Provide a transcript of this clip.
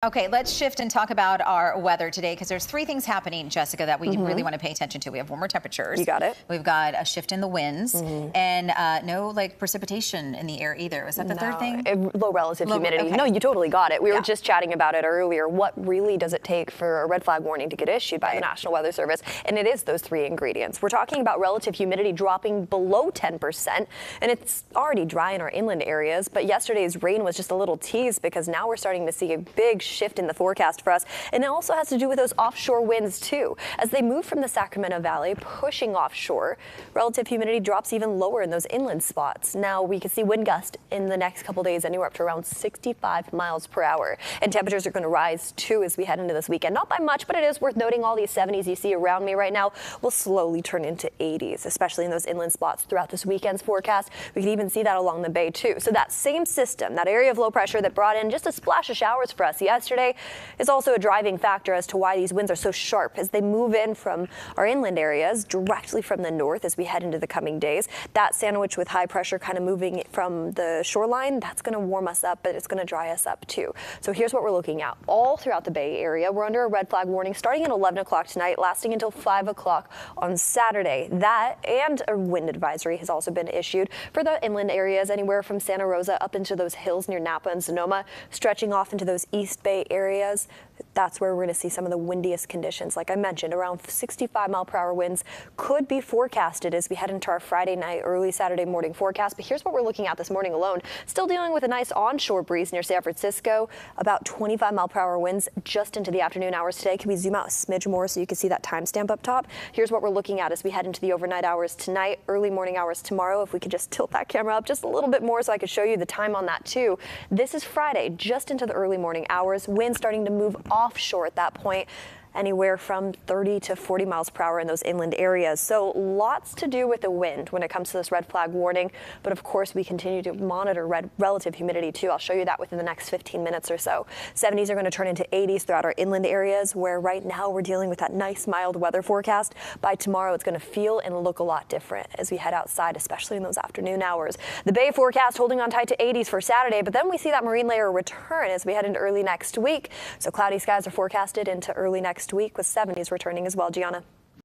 Okay, let's shift and talk about our weather today because there's three things happening, Jessica, that we really want to pay attention to. We have warmer temperatures. You got it. We've got a shift in the winds and no precipitation in the air either. Was that the third thing? Low relative humidity. Okay. No, you totally got it. We were just chatting about it earlier. What really does it take for a red flag warning to get issued by the National Weather Service? And it is those three ingredients. We're talking about relative humidity dropping below 10%, and it's already dry in our inland areas. But yesterday's rain was just a little tease because now we're starting to see a big shift in the forecast for us. And it also has to do with those offshore winds too. As they move from the Sacramento Valley, pushing offshore, relative humidity drops even lower in those inland spots. Now we can see wind gusts in the next couple days anywhere up to around 65 miles per hour. And temperatures are going to rise too as we head into this weekend. Not by much, but it is worth noting all these 70s you see around me right now will slowly turn into 80s, especially in those inland spots throughout this weekend's forecast. We can even see that along the bay too. So that same system, that area of low pressure that brought in just a splash of showers for us yesterday, is also a driving factor as to why these winds are so sharp as they move in from our inland areas directly from the north as we head into the coming days. That sandwich with high pressure kind of moving from the shoreline, that's going to warm us up, but it's going to dry us up too. So here's what we're looking at. All throughout the Bay Area, we're under a red flag warning starting at 11 o'clock tonight, lasting until 5 o'clock on Saturday. That and a wind advisory has also been issued for the inland areas anywhere from Santa Rosa up into those hills near Napa and Sonoma, stretching off into those East Bay areas. That's where we're going to see some of the windiest conditions. Like I mentioned, around 65 mile per hour winds could be forecasted as we head into our Friday night, early Saturday morning forecast. But here's what we're looking at this morning alone. Still dealing with a nice onshore breeze near San Francisco, about 25 mile per hour winds just into the afternoon hours today. Can we zoom out a smidge more so you can see that timestamp up top? Here's what we're looking at as we head into the overnight hours tonight, early morning hours tomorrow. If we could just tilt that camera up just a little bit more so I could show you the time on that too. This is Friday, just into the early morning hours. Winds starting to move offshore at that point, anywhere from 30 to 40 miles per hour in those inland areas. So lots to do with the wind when it comes to this red flag warning. But of course, we continue to monitor relative humidity too. I'll show you that within the next 15 minutes or so. 70s are going to turn into 80s throughout our inland areas, where right now we're dealing with that nice mild weather forecast. By tomorrow, it's going to feel and look a lot different as we head outside, especially in those afternoon hours. The Bay forecast holding on tight to 80s for Saturday, but then we see that marine layer return as we head into early next week. So cloudy skies are forecasted into early next week with 70s returning as well, Gianna.